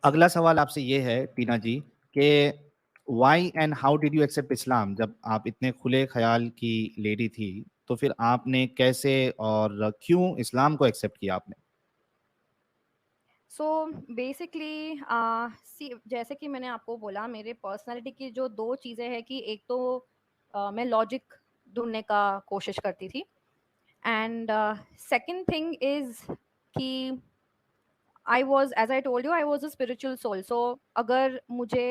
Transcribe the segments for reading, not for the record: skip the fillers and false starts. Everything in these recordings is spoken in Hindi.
अगला सवाल आपसे ये है टीना जी कि why and how did you accept Islam? जब आप इतने खुले ख्याल की लेडी थी, तो फिर आपने कैसे और क्यों इस्लाम को एक्सेप्ट किया आपने? सो बेसिकली सी जैसे कि मैंने आपको बोला, मेरे पर्सनालिटी की जो 2 चीज़ें हैं कि एक तो मैं लॉजिक ढूँढने का कोशिश करती थी, एंड सेकंड थिंग इज़ कि I was, as I told you, I was a spiritual soul. So अगर मुझे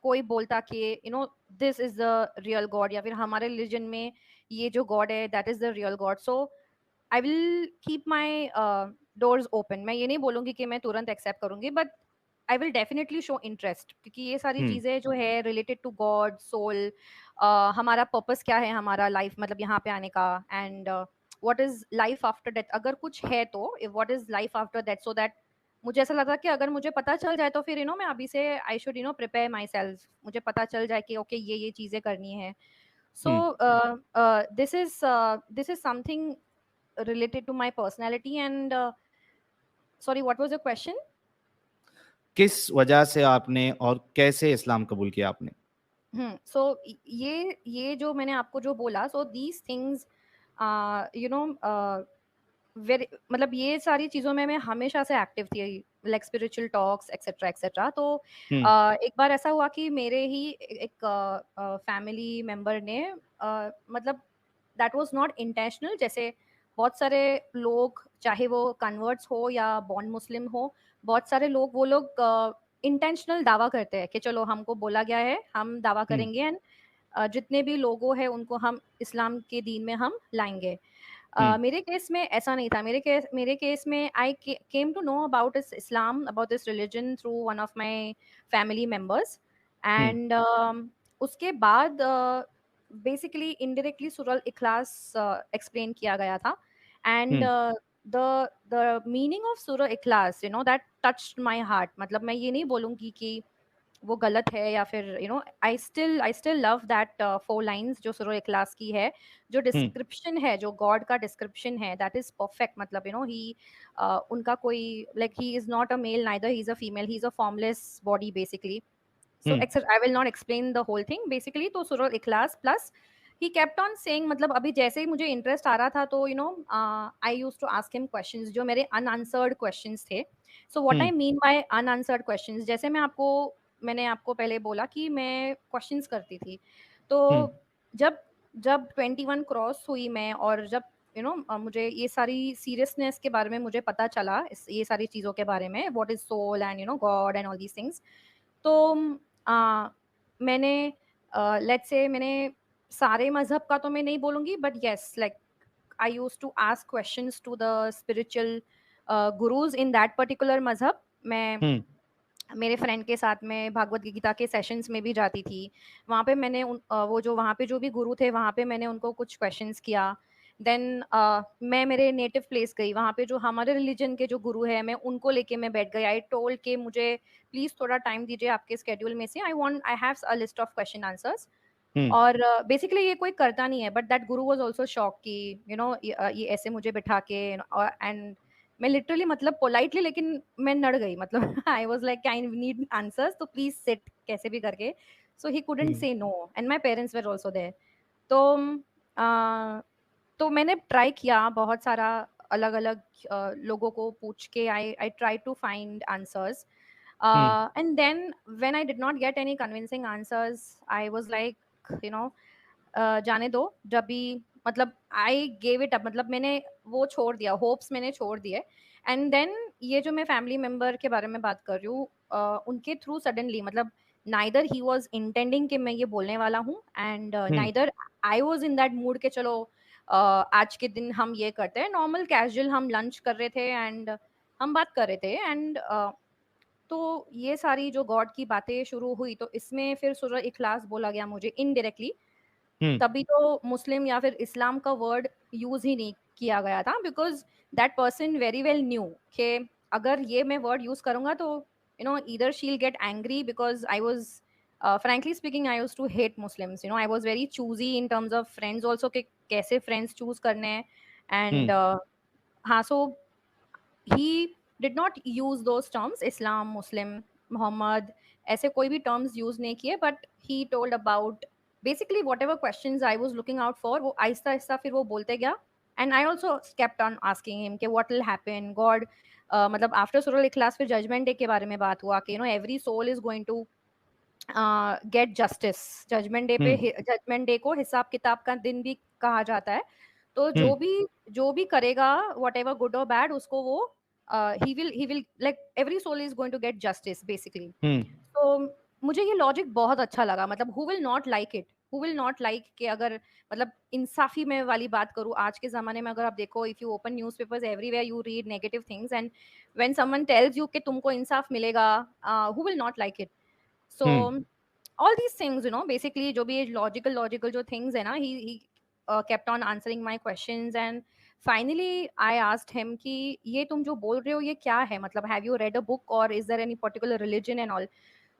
कोई बोलता कि this is the real God, या फिर हमारे रिलिजन में ये जो गॉड है that is the real God, so I will keep my doors open. मैं ये नहीं बोलूँगी कि मैं तुरंत एक्सेप्ट करूँगी, but I will definitely show interest, क्योंकि ये सारी हम्म। चीज़ें जो है रिलेटेड टू गॉड, सोल, हमारा पर्पस क्या है, हमारा लाइफ मतलब यहाँ पे आने का, and what is life after death, अगर कुछ है तो what is life after death, so that मुझे ऐसा लगा कि अगर मुझे पता चल जाए तो फिर मैं अभी से I should prepare my self, मुझे पता चल जाए कि ओके ये चीज़ें करनी है। So hmm. This is something related to my personality, and sorry, what was your question? किस वजह से आपने और कैसे इस्लाम कबूल किया आपने? सो ये जो मैंने आपको जो बोला, so these things you know very, मतलब ये सारी चीज़ों में मैं हमेशा से एक्टिव थी, like spiritual talks etcetera etcetera. तो हम्म। एक बार ऐसा हुआ कि मेरे ही एक फैमिली मेंबर ने मतलब दैट वाज नॉट इंटेंशनल, जैसे बहुत सारे लोग, चाहे वो कन्वर्ट्स हो या बॉर्न मुस्लिम हो, बहुत सारे लोग, वो लोग इंटेंशनल दावा करते हैं कि चलो हमको बोला गया है, हम दावा हम्म। करेंगे, एंड जितने भी लोगों हैं उनको हम इस्लाम के दीन में हम लाएंगे। हम्म। मेरे केस में ऐसा नहीं था। मेरे केस में I came to know about this Islam, about this religion through one of my family members, hmm. And उसके बाद बेसिकली इनडायरेक्टली सूरह इखलास एक्सप्लेन किया गया था, and hmm. The meaning of सूरह इखलास दैट टच्ड माय हार्ट। मतलब मैं ये नहीं बोलूँगी कि वो गलत है, या फिर I still love that 4 lines जो सूरह इखलास की है। जो हम्म। डिस्क्रिप्शन है, जो गॉड का डिस्क्रिप्शन है, दैट इज़ परफेक्ट। मतलब ही उनका कोई, like he is not a male, neither he is a female, he is a formless body basically. So hmm. Except, I will not explain the whole thing basically. तो सूरह इखलास plus he kept on saying, मतलब अभी जैसे ही मुझे इंटरेस्ट आ रहा था तो I used to ask him questions, जो मेरे अनआंसर्ड क्वेश्चंस थे। So what hmm. I mean by unanswered questions, जैसे मैंने आपको पहले बोला कि मैं क्वेश्चंस करती थी। तो हम्म। जब जब 21 क्रॉस हुई मैं, और जब मुझे ये सारी सीरियसनेस के बारे में मुझे पता चला, ये सारी चीज़ों के बारे में, what is soul and God and all these things. तो अ, मैंने लेट्स से मैंने सारे मज़हब का तो मैं नहीं बोलूँगी, but yes, like I used to ask questions to the spiritual gurus in that particular मज़हब। मैं हम्म। मेरे फ्रेंड के साथ में भागवत गीता के सेशंस में भी जाती थी। वहाँ पे मैंने वो जो वहाँ पे जो भी गुरु थे, वहाँ पे मैंने उनको कुछ क्वेश्चंस किया। देन मैं मेरे नेटिव प्लेस गई, वहाँ पे जो हमारे रिलीजन के जो गुरु हैं, मैं उनको लेके मैं बैठ गई। आई टोल्ड कि मुझे प्लीज़ थोड़ा टाइम दीजिए आपके स्केड्यूल में से, I have a list of question answers. Hmm. और बेसिकली ये कोई करता नहीं है, but that guru was also shocked कि ये ऐसे मुझे बिठा के, एंड मैं लिटरली, मतलब पोलाइटली, लेकिन मैं नड़ गई, मतलब I was like I need answers, तो प्लीज़ सिट कैसे भी करके। So he couldn't hmm. Say no, and my parents were also there. तो अ, तो मैंने ट्राई किया बहुत सारा, अलग-अलग लोगों को पूछ के, I I try to find answers, hmm. And then when I did not get any convincing answers, I was like you know जाने दो। जब भी, मतलब आई गेव इट अप, मतलब मैंने वो छोड़ दिया, होप्स मैंने छोड़ दिए। एंड देन ये जो मैं फैमिली मेंबर के बारे में बात कर रही हूँ, उनके थ्रू सडनली, मतलब नाइदर ही वाज इंटेंडिंग कि मैं ये बोलने वाला हूँ, and hmm. Neither I was in that mood के चलो आज के दिन हम ये करते हैं, नॉर्मल कैजुअल हम लंच कर रहे थे, एंड हम बात कर रहे थे, एंड तो ये सारी जो गॉड की बातें शुरू हुई, तो इसमें फिर सूरह इखलास बोला गया मुझे इनडायरेक्टली। हम्म। तभी तो मुस्लिम या फिर इस्लाम का वर्ड यूज़ ही नहीं किया गया था, because that person very well knew कि अगर ये मैं वर्ड यूज़ करूँगा तो either she will get angry, because I was frankly speaking, I used to hate Muslims. I was very choosy in terms of friends also, कि कैसे फ्रेंड्स चूज़ करने हैं, एंड हम्म। हाँ, so he did not use those terms, Islam, Muslim, Muhammad, ऐसे कोई भी टर्म्स यूज नहीं किए, but he told about basically what ever question I was looking out for, वो आहिस्ता आहिस्ता फिर वो बोलते गया. And I also kept on asking him कि व्हाट विल हैपन गॉड, मतलब आफ्टर सूरह इखलास फिर जजमेंट डे के बारे में बात हुआ कि every soul is going to get justice. Judgment day पे, हम्म जजमेंट डे को हिसाब किताब का दिन भी कहा जाता है. तो हम्म जो भी करेगा वट एवर गुड और बैड, उसको वो he will like every soul is going to get justice basically. Hmm तो मुझे ये लॉजिक बहुत अच्छा लगा. मतलब who will not like it, who will not like कि अगर मतलब इंसाफी में वाली बात करूँ, आज के जमाने में अगर आप देखो, if you open newspapers everywhere you read negative things, and when someone tells you कि तुमको इंसाफ मिलेगा, who will not like it. So hmm all these things, basically जो भी ये logical जो things है ना, he kept on answering my questions, and finally I asked him कि ये तुम जो बोल रहे हो ये क्या है, मतलब have you read a book or is there any particular religion and all.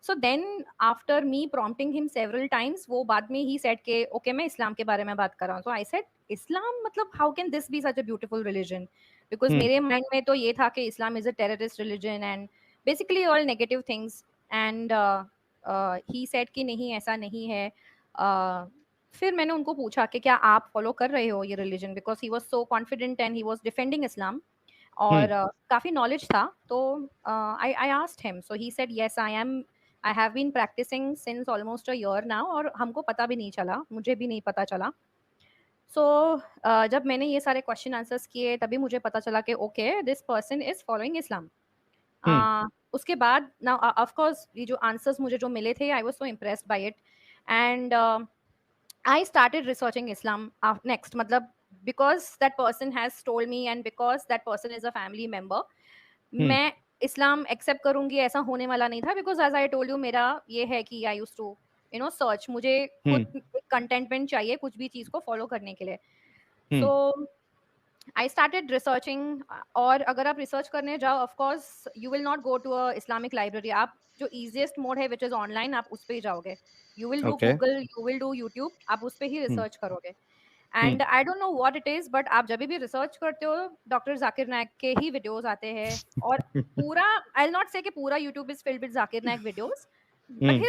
So then after me prompting him several times, वो बाद में he said कि okay मैं इस्लाम के बारे में बात कर रहा हूँ. So I said इस्लाम मतलब how can this be such a beautiful religion, because हम्म मेरे mind में तो ये था कि इस्लाम is a terrorist religion and basically all negative things. And he said कि नहीं ऐसा नहीं है. फिर मैंने उनको पूछा कि क्या आप फॉलो कर रहे हो ये religion, because he was so confident and he was defending Islam, और काफी नॉलेज था. तो I asked him, so he said yes I have been practising since almost a year now, और हमको पता भी नहीं चला, मुझे भी नहीं पता चला. सो जब मैंने ये सारे क्वेश्चन आंसर्स किए तभी मुझे पता चला कि okay this person is following Islam. Hmm उसके बाद नाउ ऑफ कोर्स ये जो आंसर्स मुझे जो मिले थे, I was so impressed by it. And I started researching Islam next, मतलब because that person has told me and because that person is a family member, hmm मैं इस्लाम एक्सेप्ट करूंगी ऐसा होने वाला नहीं था. Because as I told you, मेरा ये है कि आई यूज टू सर्च, मुझे खुद हम्म एक कंटेंटमेंट चाहिए कुछ भी चीज को फॉलो करने के लिए. Hmm so I started researching. और अगर आप रिसर्च करने जाओ, of course you will not go to a Islamic library. आप जो इजीएस्ट मोड है विच इज ऑनलाइन, आप उस पे ही जाओगे. You will do okay Google, you will do YouTube, आप उस पे ही हम्म रिसर्च करोगे. Hmm and I don't know what it is, but आप जब भी रिसर्च करते हो, डॉक्टर जाकिर नायक के ही वीडियोस आते हैं. और पूरा, आई विल नॉट से कि पूरा YouTube is filled with Zakir Naik videos, but hmm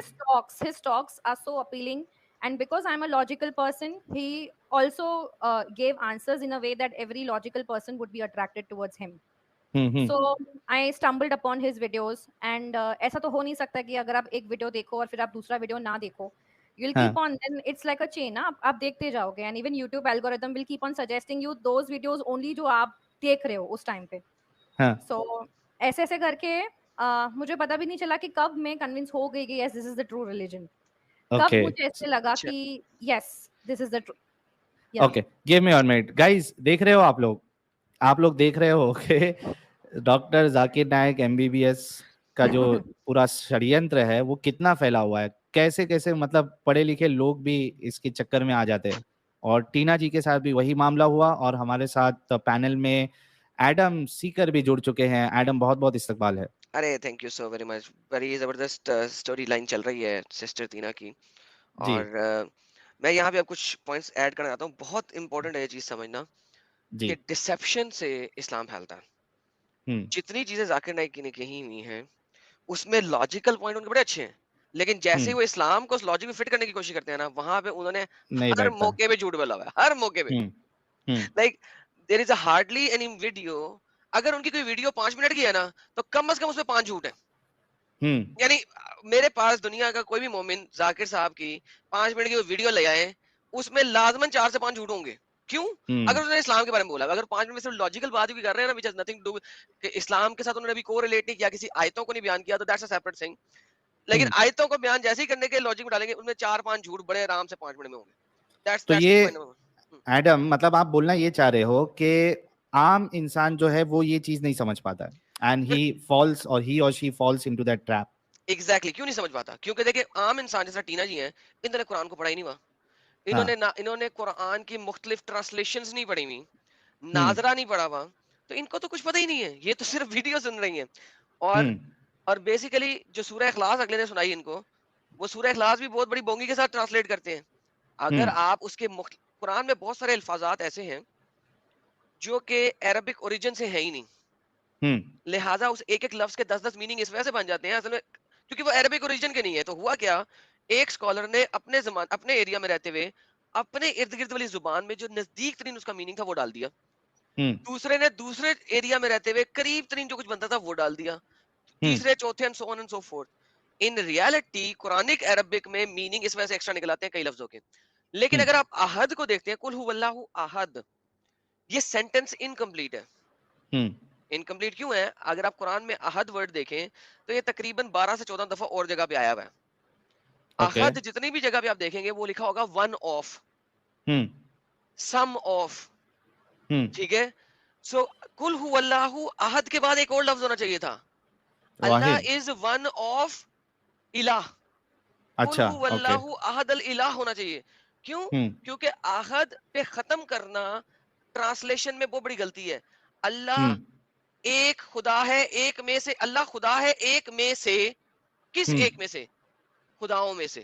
his talks are so appealing. And because I'm a logical person, he also gave answers in a way that every logical person would be attracted towards him. Hmm So I stumbled upon his videos, and ऐसा तो हो नहीं सकता कि अगर आप एक वीडियो देखो और फिर आप दूसरा वीडियो ना देखो. You'll keep हाँ on, then it's like a chain ना, आप देखते जाओगे, and even YouTube algorithm will keep on suggesting you those videos only जो आप देख रहे हो उस टाइम पे. हाँ सो ऐसे ऐसे करके मुझे पता भी नहीं चला कि कब मैं कन्विंस हो गई कि yes this is the true religion. कब ओके मुझे ऐसे लगा अच्छा, कि yes this is the true. या okay give me 1 minute guys देख रहे हो आप लोग देख रहे हो कि डॉक्टर जाकिर नायक एमबीबीएस का जो पूरा षड्यंत्र है वो कितना फैला हुआ है, कैसे कैसे मतलब पढ़े लिखे लोग भी इसके चक्कर में आ जाते हैं. और टीना जी के साथ भी वही मामला हुआ, और हमारे साथ पैनल में एडम सीकर भी जुड़ चुके हैं. एडम बहुत बहुत इस्तकबाल है. अरे thank you so very much, बड़ी जबरदस्त स्टोरी लाइन चल रही है सिस्टर तीना की। जी और मैं यहाँ पे अब कुछ पॉइंट्स ऐड करना चाहता हूँ। बहुत इंपॉर्टेंट है ये चीज समझना कि जी डिसेप्शन से इस्लाम फैलता है। हम्म जितनी चीजें जाकिर नाइक की ने कही हुई हैं उसमें लॉजिकल पॉइंट उनके बड़े अच्छे हैं, लेकिन जैसे ही हम्म वो इस्लाम को उस लॉजिक में फिट करने की कोशिश करते हैं ना, वहां पे उन्होंने नहीं हर बैठता. मौके पे झूठ बोला हुआ है, हर मौके पे। Hmm hmm like there is a hardly any video, अगर उनकी कोई वीडियो 5 मिनट की है ना, तो कम से कम उसमें 5 झूठ है। हम्म यानी मेरे पास दुनिया का कोई भी मोमिन जाकिर साहब की 5 मिनट की वीडियो ले आए, उसमें लाजमन 4 से 5 झूठ होंगे। क्यों? अगर हम्म उसने इस्लाम के बारे में बोला, अगर 5 मिनट में सिर्फ लॉजिकल बात भी कर रहे हैं ना, which has nothing to do कि इस्लाम के साथ उन्होंने अभी को रिलेट नहीं किया, किसी आयतों को नहीं बयान किया, तो दैट्स अ सेपरेट थिंग। लेकिन हम्म आयतों को बयान जैसे ही करने के लॉजिक में डालेंगे, उनमें 4-5 झूठ बड़े आराम से 5 मिनट में होंगे। दैट्स तो दैट्स ये पॉइंट नंबर 1। एडम मतलब आप बोलना ये चाह रहे हो कि आम इंसान जो है वो ये चीज नहीं समझ पाता है, एंड ही और she falls into that trap. Exactly क्यों नहीं समझ पाता? क्योंकि देखिए आम इंसान जैसा टीना जी हैं, इन्होंने कुरान को पढ़ा ही नहीं हुआ। हाँ इन्होंने कुरान की मुख्तलिफ ट्रांसलेशंस नहीं पढ़ी हुई, हम्म नाजरा नहीं पढ़ा हुआ, तो इनको तो कुछ पता ही नहीं है, ये तो सिर्फ वीडियो सुन रही हैं। और हम्म और बेसिकली जो सूरह इखलास अगले ने सुनाई इनको, वो सूरह इखलास भी बहुत बड़ी बोंगी के साथ ट्रांसलेट करते हैं। अगर हम्म आप उसके कुरान में बहुत सारे अल्फाजात ऐसे हैं जो कि अरबिक ओरिजिन से है ही नहीं, लिहाजा उस एक एक लफ्ज के 10-10 मीनिंग इस वजह से बन जाते हैं असल में, क्योंकि वो अरबिक ओरिजिन के नहीं है। तो हुआ क्या, एक स्कॉलर ने अपने एरिया में रहते हुए अपने इर्द गिर्द वाली जुबान में जो नजदीक तरीन उसका मीनिंग था वो डाल दिया, दूसरे ने दूसरे एरिया में रहते हुए करीब तरीन जो कुछ बनता था वो डाल दिया, तीसरे चौथे and so on and so fourth. In reality Quranic Arabic में मीनिंग इस वजह से एक्स्ट्रा निकल आते हैं कई लफ्जों के। लेकिन अगर आप अहद को देखते हैं, कुल हुवल्लाहु अहद, ये सेंटेंस इनकम्प्लीट है। इनकम्प्लीट क्यों है? अगर आप कुरान में अहद वर्ड देखें तो ये तकरीबन 12 से 14 दफा और जगह पे आया हुआ है। ओके। अहद जितनी भी जगह पे आप देखेंगे वो लिखा होगा वन ऑफ, सम ऑफ, ठीक है। सो कुल हुवल्लाहु अहद के बाद एक और लफ्ज होना चाहिए था, अल्लाह वाहिद। इज वन ऑफ इलाह। कुल अच्छा, ओके। हुवल्लाहु अहद अल इलाह होना चाहिए। क्यों? क्योंकि अहद पे खत्म करना ट्रांसलेशन में बहुत बड़ी गलती है। अल्लाह एक खुदा है, एक में से, अल्लाह खुदा है एक में से, किस एक में से? खुदाओं में से।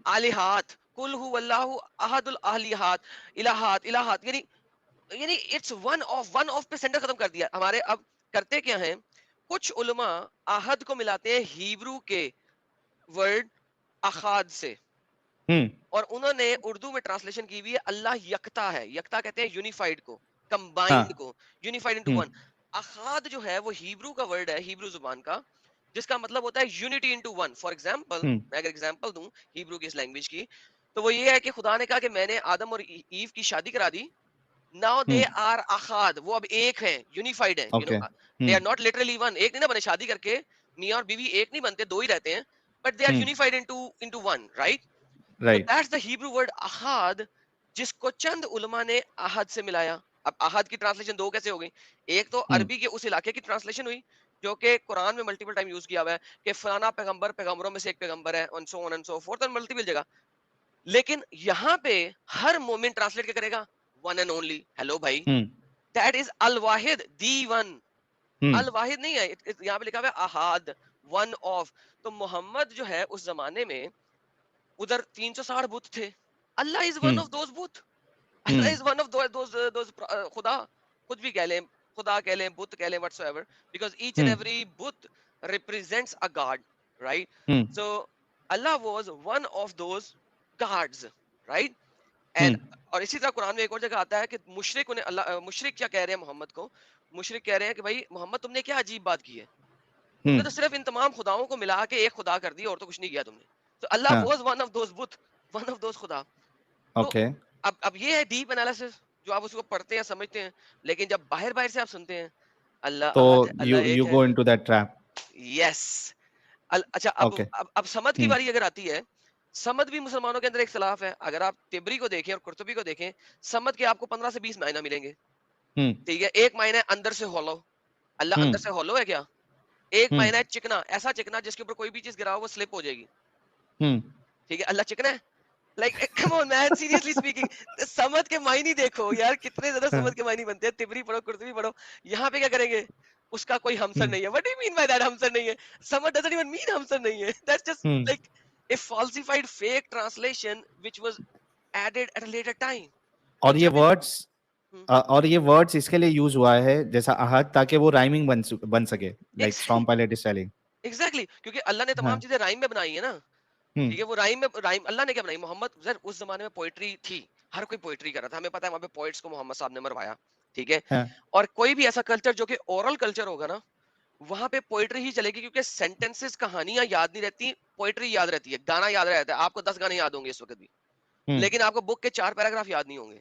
आलिहात, कुल हुवल्लाहु अहदुल आलिहात, इलाहात, इलाहात, यानी इट्स वन ऑफ पे सेंटर खत्म कर दिया हमारे। अब करते क्या है, कुछ उलमा अहद को मिलाते हैं हिब्रू के वर्ड अखाद से, और उन्होंने उर्दू में ट्रांसलेशन की हुई है अल्लाह यकता है। यकता कहते हैं यूनिफाइड को, कंबाइंड को, यूनिफाइड इनटू वन। अखाद जो है वो हिब्रू का वर्ड है, हिब्रू जुबान का, जिसका मतलब होता है unity into one. For example, मैं अगर एग्जांपल दूं हिब्रू की इस लैंग्वेज की, तो वो ये है कि खुदा ने कहा कि मैंने आदम और ईव की शादी करा दी, नाउ दे आर अखाद, वो अब एक हैं, यूनिफाइड हैं, you know, they are not literally one. एक नहीं ना बने, शादी करके मियां और बीवी एक नहीं बनते, दो ही रहते हैं, but they are unified into one, right? So that's the Hebrew word ahad, जिसको चंद उलमा ने आहद से मिलाया। अब आहद की ट्रांसलेशन दो कैसे हो गई? एक तो अरबी के उस इलाके की ट्रांसलेशन हुई जो कि कुरान में मल्टीपल टाइम यूज किया हुआ है कि फलाना पैगंबर पैगंबरों में से एक पैगंबर है, and so on and so forth, और मल्टीपल जगह। लेकिन यहाँ पे हर मोमिन ट्रांसलेट क्या करेगा? One and only. हेलो भाई, दैट इज अल वाहिद, दी वन। अल वाहिद नहीं है, यहाँ पे लिखा हुआ है अहाद, वन ऑफ। तो मोहम्मद जो है उस जमाने में, उधर 360 बुत थे, अल्लाह इज वन ऑफ दोज बुत, अल्लाह इज वन ऑफ दोज खुदा, कुछ भी कह लें, खुदा कह लें, बुत कह लें, whatsoever, because each and every बुत represents a god, right? So अल्लाह was one of those gods, right? And और इसी तरह कुरान में एक और जगह आता है कि मुशरिक ने अल्लाह, मुशरिक क्या कह रहे हैं मोहम्मद को? मुशरिक कह रहे हैं कि भाई मोहम्मद तुमने क्या अजीब बात की है, तुमने तो सिर्फ इन तमाम खुदाओं को मिला के एक खुदा कर दिया और तो कुछ नहीं किया तुमने। तो अल्लाह वाज वन ऑफ दोस बुत, वन ऑफ दोस खुदा। तो अब ये है डीप एनालिसिस जो आप उसको पढ़ते हैं, समझते हैं, लेकिन जब बाहर बाहर से आप सुनते हैं अल्लाह तो अहद, अल्लाह एक you है, go into that trap. Yes. अच्छा, अब समद की बारी अगर आती है, समद भी मुसलमानों के अंदर एक इख्तिलाफ है। अगर आप तिबरी को देखें और कुर्तुबी को देखें, समद के आपको 15 से 20 मायना मिलेंगे, ठीक है। एक मायना है अंदर से हॉलो, अल्लाह अंदर से हॉलो है क्या? एक मायना है चिकना, ऐसा चिकना जिसके ऊपर कोई भी चीज गिराओ वो स्लिप हो जाएगी, ठीक है, अल्लाह चिकना है। Like come on man, seriously speaking, समझ के मायने देखो यार, कितने ज्यादा समझ के मायने बनते हैं। तिबरी पढ़ो, कुर्तुबी पढ़ो, यहाँ पे क्या करेंगे? उसका कोई हमसर नहीं है। What do you mean by that हमसर नहीं है? समझ डजंट इवन मीन हमसर नहीं है, that's just like a falsified fake translation which was added at a later time. और ये वर्ड्स इसके लिए यूज हुआ है जैसा अहद, ताकि वो राइमिंग बन सके, like storm pilot is telling. Exactly, क्योंकि अल्लाह ने तमाम चीजें राइम में बनाई है ना, ठीक है। वो राइम अल्लाह ने क्या बनाई? मोहम्मद, सर उस जमाने में पोएट्री थी, हर कोई पोएट्री कर रहा था, हमें पता है वहां पे पोएट्स को मोहम्मद साहब ने मरवाया, ठीक है। और कोई भी ऐसा कल्चर जो कि ओरल कल्चर होगा ना, वहां पे पोएट्री ही चलेगी, क्योंकि सेंटेंसेस, कहानियां याद नहीं रहती, पोएट्री याद रहती है, गाना याद रहता है। आपको 10 गाने याद होंगे इस वक्त भी, लेकिन आपको बुक के 4 पैराग्राफ याद नहीं होंगे,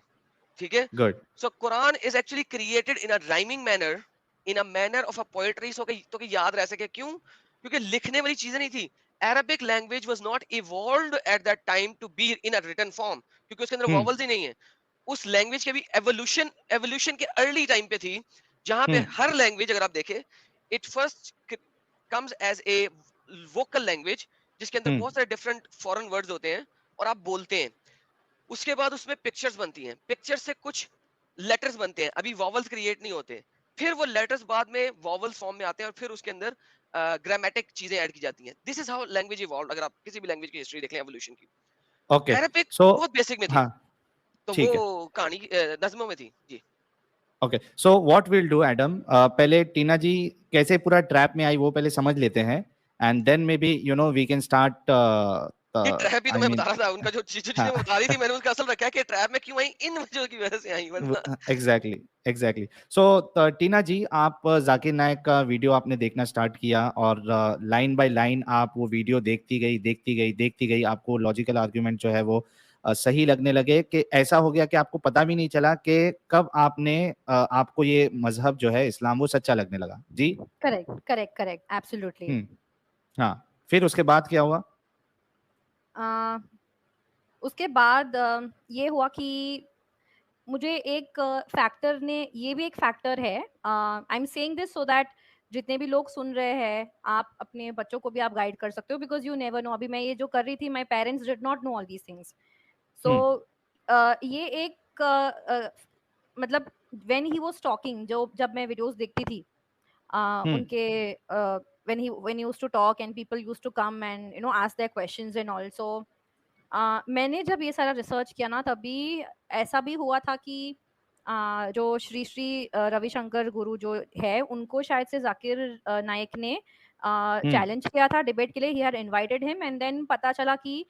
ठीक है। Good. So Quran is actually created in a rhyming manner, in a manner of a poetry, so कि याद रह सके। क्यों? क्योंकि लिखने वाली चीजें नहीं थी। Arabic language was not evolved at that time to be in a written form, क्योंकि उसके अंदर वॉवल्स ही नहीं है। उस लैंग्वेज के भी एवोल्यूशन के अर्ली टाइम पे थी, जहां पे हर लैंग्वेज अगर आप देखें, it first comes as a vocal language, जिसके अंदर बहुत सारे डिफरेंट फॉरेन वर्ड्स होते हैं और आप बोलते हैं। उसके बाद उसमें पिक्चर्स बनती हैं, पिक्चर्स से कुछ लेटर्स बनते हैं, अभी वॉवल्स क्रिएट नहीं होते। फिर वो लेटर्स बाद में वॉवल्स फॉर्म में आते हैं और फिर उसके अंदर ग्रामेटिक चीजें ऐड की जाती हैं। This is how language evolve. अगर आप किसी भी लैंग्वेज की हिस्ट्री देख लें एवोल्यूशन की, ओके, अरबिक सो बहुत बेसिक में थी, हाँ, तो ठीक है। वो कहानी नज़्मों में थी जी। Okay, so what will do Adam, पहले टीना जी कैसे पूरा ट्रैप में आई वो पहले समझ लेते हैं, and then maybe you know we can start ये ट्रैप ही तो आई मैं मीन। बता रहा था, उनका जो चीजें वो बता रही थी मैंने उसका असल रखा है कि ट्रैप में क्यों आई, इन वजहों की वजह से आई, वरना एग्जैक्टली एग्जैक्टली। सो टीना जी, आप जाकिर नायक का वीडियो आपने देखना स्टार्ट किया और लाइन बाय लाइन आप वो वीडियो देखती गई, आपको लॉजिकल आर्ग्यूमेंट जो है वो सही लगने लगे, कि ऐसा हो गया कि आपको पता भी नहीं चला कि कब आपने आपको ये मजहब जो है इस्लाम वो सच्चा लगने लगा जी। Correct correct correct, absolutely. हाँ, फिर उसके बाद क्या हुआ? उसके बाद ये हुआ कि मुझे एक फैक्टर ने, ये भी एक फैक्टर है, I am saying this so that जितने भी लोग सुन रहे हैं, आप अपने बच्चों को भी आप गाइड कर सकते हो, बिकॉज यू नेवर नो। अभी मैं ये जो कर रही थी, my parents did not know all these things. So ये एक मतलब व्हेन ही वाज टॉकिंग, जो जब मैं वीडियोस देखती थी उनके, when he used to talk and people used to come and ask their questions and also मैंने जब ये सारा रिसर्च किया ना, तभी ऐसा भी हुआ था कि जो श्री श्री रविशंकर गुरु जो है, उनको शायद से जाकिर नाइक ने चैलेंज किया था डिबेट के लिए। He had invited him and then पता चला कि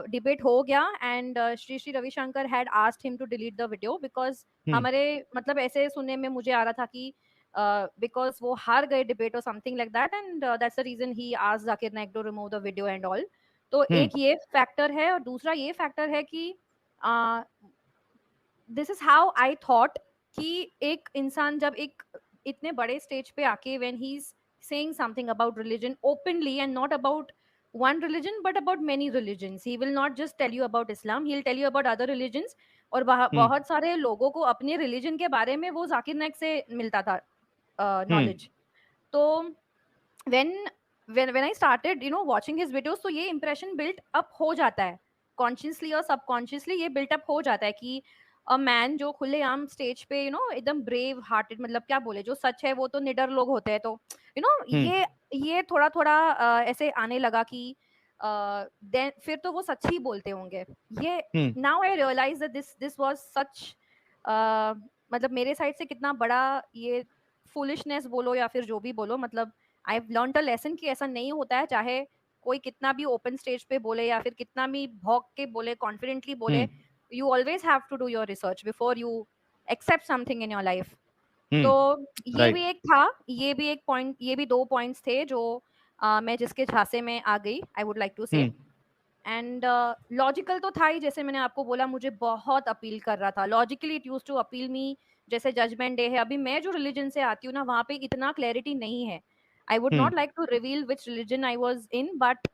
डिबेट हो गया and Shri Shri Ravishankar had asked him to delete the video, because हमारे मतलब ऐसे सुनने में मुझे आ रहा था कि बिकॉज वो हार गए डिबेट और something like that, and that's the reason he asked Zakir Naik to remove the video and all. तो एक ये फैक्टर है, और दूसरा ये फैक्टर है कि this is how I thought कि एक इंसान जब एक इतने बड़े स्टेज पे आके when he is saying something about religion openly and not about one religion but about many religions, he will not just tell you about Islam, he'll tell you about other religions। और बहुत सारे लोगों को अपने रिलीजन के बारे में वो जाकिर नाइक से मिलता था नॉलेज। तो when when I started watching his videos, तो ये impression built up हो जाता है consciously और subconsciously, ये built up हो जाता है कि अ मैन जो खुलेआम स्टेज पे एकदम ब्रेव हार्टेड, मतलब क्या बोले, जो सच है वो तो निडर लोग होते हैं, तो ये थोड़ा थोड़ा ऐसे आने लगा कि देन फिर तो वो सच ही बोलते होंगे। ये now I realize that this was such, मतलब मेरे साइड से कितना बड़ा ये फुलिशनेस बोलो या फिर जो भी बोलो, मतलब I have learned a lesson कि ऐसा नहीं होता है। चाहे कोई कितना भी ओपन स्टेज पे बोले या फिर कितना भी भौंक के बोले, कॉन्फिडेंटली बोले, you always have to do your research before you accept something in your life। तो ये भी एक था, ये भी एक पॉइंट, ये भी 2 पॉइंट्स थे जो मैं जिसके झांसे में आ गई, आई वुड लाइक टू से। एंड लॉजिकल तो था ही, जैसे मैंने आपको बोला, मुझे बहुत अपील कर रहा था logically, it used to appeal me. जैसे जजमेंट डे है, अभी मैं जो रिलीजन से आती हूँ ना, वहाँ पे इतना क्लैरिटी नहीं है। I would not like to reveal which religion I was in, but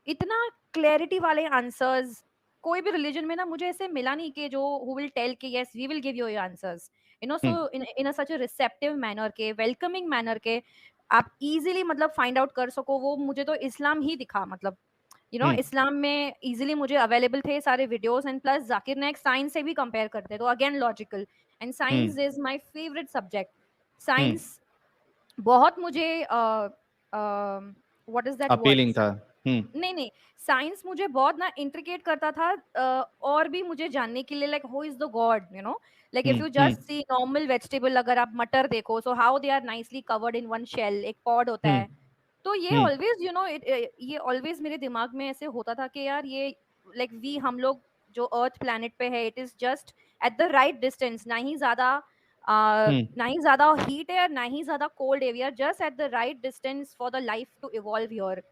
इतना क्लैरिटी वाले आंसर्स कोई भी रिलीजन में ना मुझे ऐसे मिला नहीं कि जो हु विल टेल कि yes we will give you your answers, so in a such a receptive manner के, वेलकमिंग मैनर के, आप इजीली मतलब फाइंड आउट कर सको। वो मुझे तो इस्लाम ही दिखा, मतलब इस्लाम में इजीली मुझे अवेलेबल थे सारे videos, and plus Zakir Naik science से भी कंपेयर करते, तो again logical, and science is my favourite subject. Science बहुत मुझे what is that word, appealing था। नहीं साइंस मुझे बहुत ना इंट्रिकेट करता था, और भी मुझे जानने के लिए, like who is the God, like if you just see normal vegetable, अगर आप मटर देखो, so how they are nicely covered in one shell, एक पॉड होता है। तो ये ऑलवेज ये ऑलवेज मेरे दिमाग में ऐसे होता था कि यार ये लाइक वी, हम लोग जो अर्थ प्लैनेट पे है, it is just at the right distance, ना ही ज्यादा हीट है, ना ही ज्यादा कोल्ड है, we are just at the right distance for the life to evolve here.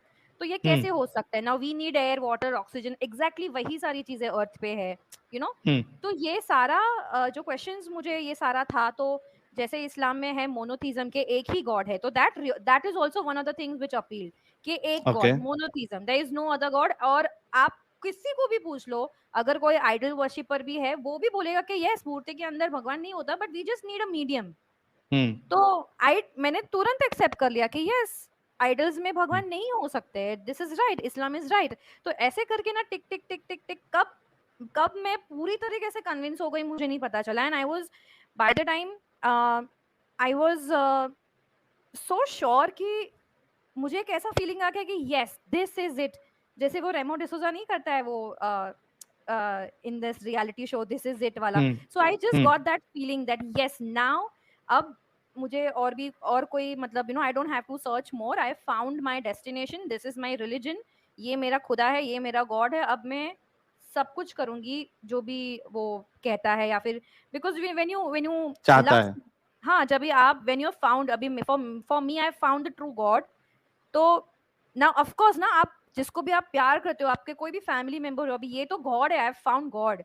तो ये कैसे हो सकता है? Now we need air, water, oxygen, exactly वही सारी चीजें अर्थ पे है, तो ये सारा जो क्वेश्चंस मुझे ये सारा था, तो जैसे इस्लाम में है मोनोथीज्म के एक ही गॉड है, तो that is also one of the things which appeal कि एक God, monotheism, there is no other God. और आप किसी को भी पूछ लो, अगर कोई आइडल वर्शिपर भी है, वो भी बोलेगा कि यस, मूर्ति के अंदर भगवान नहीं होता, but we just need a medium. तो मैंने तुरंत एक्सेप्ट कर लिया कि यस, आइडल्स में भगवान नहीं हो सकते, this is right, Islam is right. तो ऐसे करके ना टिक टिक टिक टिक टिक, कब मैं पूरी तरीके से कन्विंस हो गई मुझे नहीं पता चला। And I was by the time I was so sure कि मुझे एक ऐसा फीलिंग आ गया कि यस दिस इज इट। जैसे वो रेमो डिसूजा नहीं करता है, वो in this reality show This Is It वाला. So I just got that feeling that yes, now अब मुझे और भी और कोई मतलब I don't have to search more. I found my destination. This is my religion. ये मेरा खुदा है, ये मेरा गॉड है. अब मैं सब कुछ करूंगी जो भी वो कहता है या फिर because when you चाहता love, है. हाँ, जब भी आप when you found अभी for me I found the true God. तो now of course ना आप जिसको भी आप प्यार करते हो, आपके कोई भी फैमिली मेंबर हो, अभी ये तो गॉड है, आई हैव फाउंड गॉड,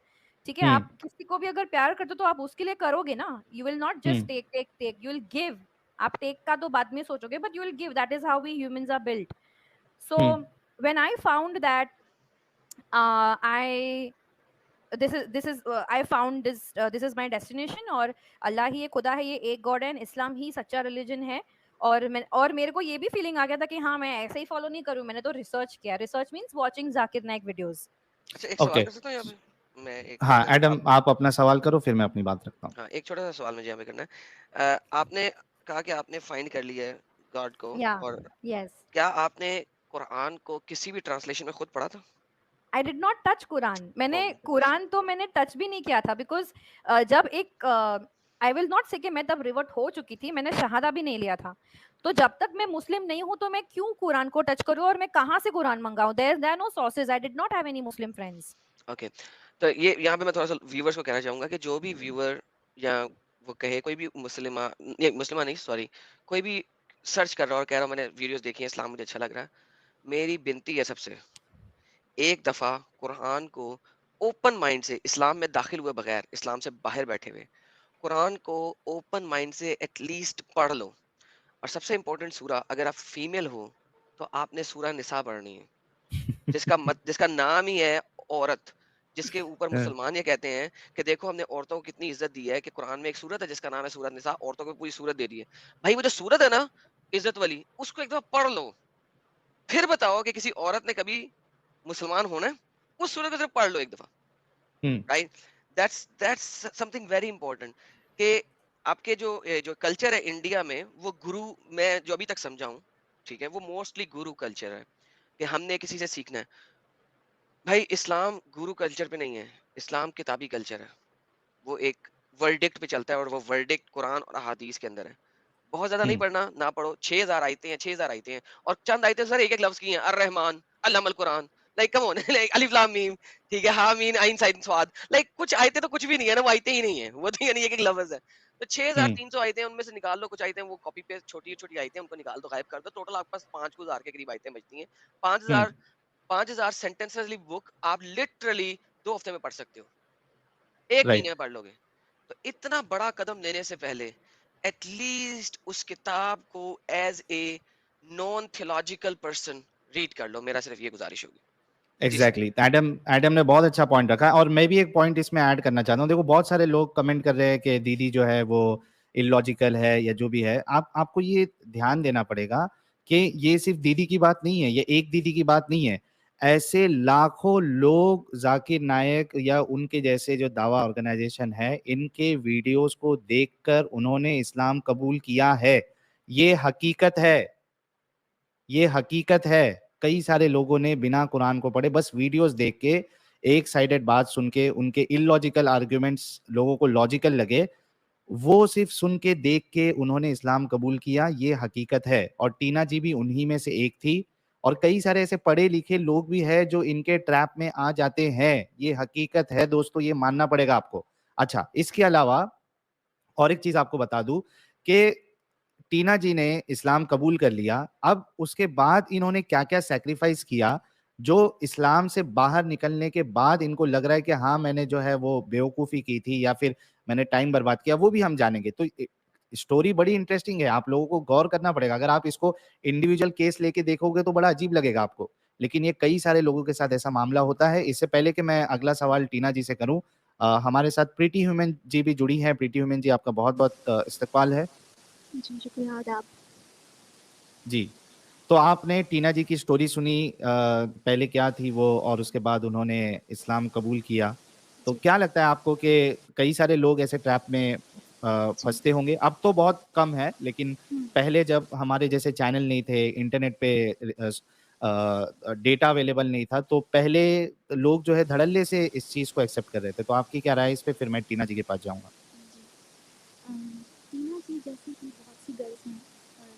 ठीक है. आप किसी को भी अगर प्यार करते हो तो आप उसके लिए करोगे ना. You will not just take, you will give. आप टेक का तो बाद में सोचोगे, but you will give. That is how we humans are built. So when I found that I this is I found this is my destination. और अल्लाह ही एक खुदा है, ये एक गॉड है, इस्लाम ही सच्चा रिलीजन है. और मेरे को ये भी फीलिंग आ गया था कि हाँ, मैं ऐसे ही फॉलो नहीं करूँ, मैंने तो रिसर्च किया. Research means watching Zakir Naik videos. अच्छा, एक सवाल कर सकता हूँ यहाँ पे मैं? एक हाँ एडम, आप अपना सवाल करो, फिर मैं अपनी बात रखता हूँ. हाँ, एक छोटा सा सवाल मुझे यहाँ पे करना है. आपने कहा कि आपने फाइंड कर लिया है गॉड को, और क्या आपने कुरान को किसी भी ट्रांसलेशन में खुद पढ़ा था? आई डिड नॉट टच कुरान. मैंने कुरान तो मैंने टच भी नहीं किया था, बिकॉज जब एक आई विल नॉट से कि मैं तब रिवर्ट हो चुकी थी, मैंने शहादा भी नहीं लिया था. तो जब तक मैं मुस्लिम नहीं हूँ तो मैं क्यों कुरान को टच करूँ, और मैं कहाँ से कुरान मंगाऊँ? There are no sources. I did not have any Muslim friends. Okay, तो ये यहाँ पे मैं थोड़ा सा व्यूअर्स को कहना चाहूंगा कि जो भी व्यूअर या वो कहे कोई भी मुस्लिमा नहीं, सॉरी, कोई भी सर्च कर रहा और कह रहा मैंने वीडियोस देखी हैं, इस्लाम मुझे अच्छा लग रहा है, मेरी विनती है सबसे, एक दफा कुरान को ओपन माइंड से, इस्लाम में दाखिल हुए बगैर, इस्लाम से बाहर बैठे हुए, कुरान को ओपन माइंड से एटलीस्ट पढ़ लो. और सबसे इंपॉर्टेंट सूरा, अगर आप फीमेल हो तो आपने सूरा निसा पढ़नी है, जिसका नाम ही है औरत, जिसके ऊपर मुसलमान ये कहते हैं कि देखो हमने औरतों को कितनी इज्जत दी है, कि कुरान में एक सूरत है जिसका नाम है सूरत निसा, औरतों को पूरी सूरत दे दी है. भाई वो जो सूरत है ना इज्जत वाली, उसको एक दफा पढ़ लो, फिर बताओ कि किसी औरत ने कभी मुसलमान होना है? उस सूरत को सिर्फ पढ़ लो एक दफा. Right, that's something very important. कि आपके जो कल्चर है इंडिया में, वो गुरु, मैं जो अभी तक समझा हूं, ठीक है, वो मोस्टली गुरु कल्चर है कि हमने किसी से सीखना है. भाई इस्लाम गुरु कल्चर पे नहीं है, इस्लाम किताबी कल्चर है. वो एक वर्डिक्ट पे चलता है, और वो वर्डिक्ट कुरान और अहादीस के अंदर है. बहुत ज्यादा नहीं पढ़ना, ना पढ़ो. 6000 आयतें हैं, 6000 आयतें हैं, और चंद आयतें सर एक एक लफ्ज की हैं. अर रहमान, अल्लामल कुरान, लाइक कम ऑन, लाइक अलिफ लाम मीम, ठीक है, हा मीन आइन साइन स्वाद, लाइक कुछ आयतें तो कुछ भी नहीं है ना, वो आयतें ही नहीं है, वो तो यानी एक एक लफ्ज है. तो 6300 आयतें, उनमें से निकाल लो कुछ आयतें, वो कॉपी पेस्ट छोटी छोटी आयतें, उनको निकाल दो, गायब कर दो, टोटल आपके पास 5000 के करीब आयतें बचती हैं. 5000 सेंटेंसेस वाली बुक आप लिटरली 2 हफ्ते में पढ़ सकते हो, 1 महीने में पढ़ लोगे. तो इतना बड़ा कदम लेने से पहले एटलीस्ट उस किताब को as a non theological person read कर लो. मेरा सिर्फ ये गुजारिश होगी. एग्जैक्टली. एडम ने बहुत अच्छा पॉइंट रखा है, और मैं भी एक पॉइंट इसमें ऐड करना चाहता हूँ. देखो बहुत सारे लोग कमेंट कर रहे हैं कि दीदी जो है वो इलॉजिकल है या जो भी है. आपको ये ध्यान देना पड़ेगा कि ये सिर्फ दीदी की बात नहीं है, ये एक दीदी की बात नहीं है. ऐसे लाखों लोग जाकिर नायक या उनके जैसे जो दावा ऑर्गेनाइजेशन है, इनके वीडियोस को देखकर उन्होंने इस्लाम कबूल किया है. ये हकीकत है, ये हकीकत है. कई सारे लोगों ने बिना कुरान को पढ़े, बस वीडियोस देख के, एक साइडेड बात सुन के, उनके इलॉजिकल आर्ग्यूमेंट्स लोगों को लॉजिकल लगे, वो सिर्फ सुन के देख के उन्होंने इस्लाम कबूल किया. ये हकीकत है. और टीना जी भी उन्हीं में से एक थी, और कई सारे ऐसे पढ़े लिखे लोग भी हैं जो इनके ट्रैप में आ जाते हैं. ये हकीकत है दोस्तों, ये मानना पड़ेगा आपको. अच्छा, इसके अलावा और एक चीज आपको बता दूं कि टीना जी ने इस्लाम कबूल कर लिया, अब उसके बाद इन्होंने क्या क्या सैक्रिफाइस किया, जो इस्लाम से बाहर निकलने के बाद इनको लग रहा है कि हाँ मैंने जो है वो बेवकूफ़ी की थी या फिर मैंने टाइम बर्बाद किया, वो भी हम जानेंगे. तो स्टोरी बड़ी इंटरेस्टिंग है, आप लोगों को गौर करना पड़ेगा. अगर आप इसको इंडिविजुअल केस लेके देखोगे तो बड़ा अजीब लगेगा आपको, लेकिन ये कई सारे लोगों के साथ ऐसा मामला होता है. इससे पहले कि मैं अगला सवाल टीना जी से करूं, हमारे साथ प्रीति ह्यूमन जी भी जुड़ी हैं. प्रीति ह्यूमन जी, आपका बहुत बहुत इस्तकबाल है. जी शुक्रिया आदाब. जी, तो आपने टीना जी की स्टोरी सुनी, पहले क्या थी वो, और उसके बाद उन्होंने इस्लाम कबूल किया. तो क्या लगता है आपको कि कई सारे लोग ऐसे ट्रैप में फंसते होंगे? अब तो बहुत कम है, लेकिन पहले जब हमारे जैसे चैनल नहीं थे, इंटरनेट पे डेटा अवेलेबल नहीं था, तो पहले लोग जो है धड़ल्ले से इस चीज़ को एक्सेप्ट कर रहे थे। तो आपकी क्या राय है इस पे? फिर मैं टीना जी के पास जाऊँगा। टीना जी जैसे कि बहुत सी गर्ल्स हैं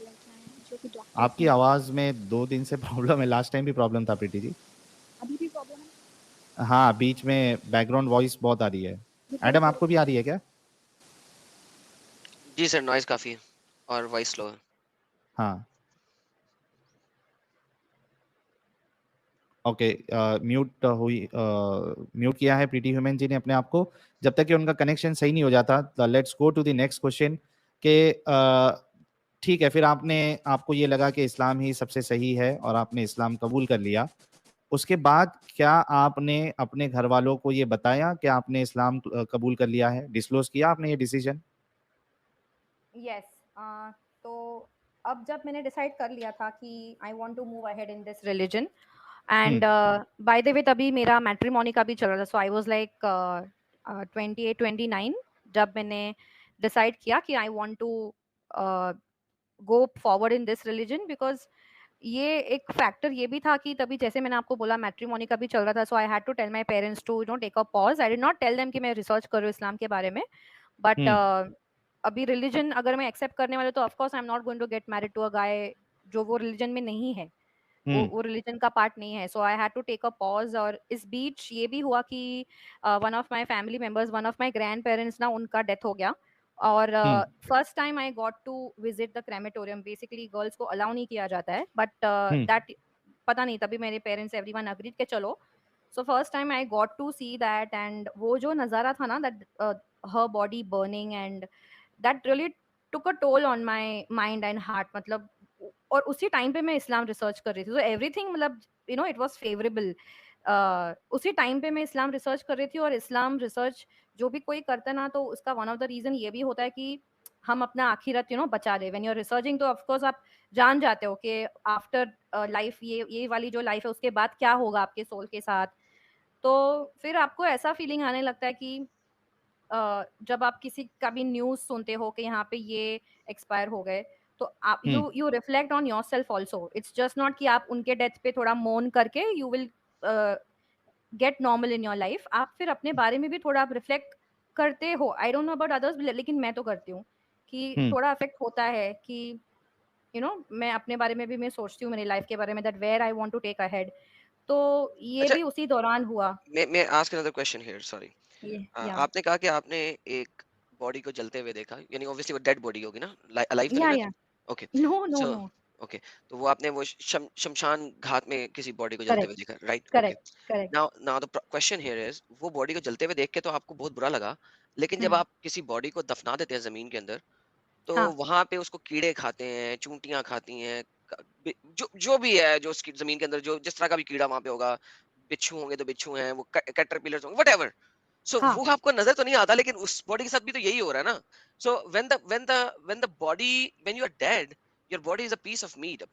लड़कियां हैं जो कि डॉक्टर आपकी आवाज़ में 2 दिन से प्रॉब्लम है, लास्ट टाइम भी प्रॉब्लम था प्रीति जी। अभी भी प्रॉब्लम है? हाँ, बीच में बैकग्राउंड वॉइस बहुत आ रही है। एडम आपको भी आ रही है क्या? जी सर, नॉइज काफी है और वॉइस स्लो है। हाँ। ओके, म्यूट हुई, म्यूट किया है प्रीति ह्यूमन जी ने अपने आप को। जब तक कि उनका कनेक्शन सही नहीं हो जाता, let's go to the next question के ठीक है, फिर आपको ये लगा कि इस्लाम ही सबसे सही है और आपने इस्लाम कबूल कर लिया। उसके बाद क्या आपने अपने घर वालों को ये बताया कि आपने इस्लाम कबूल कर लिया है? डिस्क्लोज किया आपने ये डिसीजन? यस, तो अब जब मैंने डिसाइड कर लिया था कि I want to move ahead in this religion and by the way तभी मेरा मैट्रिमोनी का भी चल रहा था, सो आई वाज लाइक 28 29 जब मैंने डिसाइड किया कि I want to go forward in this religion, because ये एक फैक्टर ये भी था कि तभी जैसे मैंने आपको बोला मैट्रिमोनी का भी चल रहा था, so I had to tell my parents to take a pause. I did not tell them कि मैं रिसर्च कर रही हूँ इस्लाम के बारे में, बट अभी रिलीजन अगर मैं एक्सेप्ट करने वाले तो of course I am not going to get married to a guy जो वो रिलीजन में नहीं है, वो रिलीजन का पार्ट नहीं है। So I had to take a pause. और इस बीच ये भी हुआ कि one of my family members, one of my grandparents ना, उनका डेथ हो गया। और first time I got to visit the crematorium. Basically girls को अलाउ नहीं किया जाता है, बट दैट पता नहीं, तभी मेरे पेरेंट्स एवरीवन अग्रीड के चलो। So first time I got to see that, and वो जो नज़ारा था ना, दैट हर body burning, and that really took a toll on my mind and heart. मतलब और उसी टाइम पे मैं इस्लाम रिसर्च कर रही थी, तो एवरीथिंग मतलब इट वाज फेवरेबल। उसी टाइम पे मैं इस्लाम रिसर्च कर रही थी, और इस्लाम रिसर्च जो भी कोई करता है ना, तो उसका वन ऑफ द रीजन ये भी होता है कि हम अपना आखिरत बचा ले। व्हेन यू आर रिसर्चिंग तो ऑफ कोर्स आप जान जाते हो कि आफ्टर लाइफ, ये वाली जो लाइफ है उसके बाद क्या होगा आपके सोल के साथ। तो फिर आपको ऐसा फीलिंग आने लगता है कि जब आप किसी का भी न्यूज़ सुनते हो कि यहाँ पे ये एक्सपायर हो गए, तो आप you reflect on yourself also. It's just not कि आप उनके डेथ पे थोड़ा मोन करके you will get normal in your life. आप फिर अपने बारे में भी थोड़ा आप रिफ्लेक्ट करते हो। आई डोंट नो अबाउट अदर्स, लेकिन मैं तो करती हूँ कि थोड़ा अफेक्ट होता है कि मैं अपने बारे में भी मैं सोचती हूँ, मेरी लाइफ के बारे में, that where I want to take ahead. तो ये अच्छा, भी उसी दौरान हुआ। मैं ask another question here, sorry. या आपने कहा कि आपने एक बॉडी को जलते हुए देखा, यानी ऑब्वियसली वो डेड बॉडी होगी ना, अलाइव तो नहीं ना या थी? Okay, no no so no. Okay, तो वो आपने वो शमशान घाट में किसी बॉडी को जलते हुए करेक्ट, देखा, right? Okay. Correct, correct. Now now the question here is, वो बॉडी को जलते हुए देख के तो आपको बहुत बुरा लगा, लेकिन जब हुँ, आप किसी बॉडी को दफना देते हैं जमीन के अंदर, तो हाँ, वहां पे उसको कीड़े खाते हैं, चूंटियां खाती हैं, जो जो भी है, जो उसकी जमीन के अंदर जो जिस तरह का भी कीड़ा वहां पे होगा, बिच्छू होंगे तो बिच्छू हैं, वो कैटरपिलर्स होंगे, व्हाटएवर। सो हाँ। वो आपको नजर तो नहीं आता, लेकिन उस बॉडी के साथ भी तो यही हो रहा है ना। So when the body, when you are dead, your body is a piece of meet,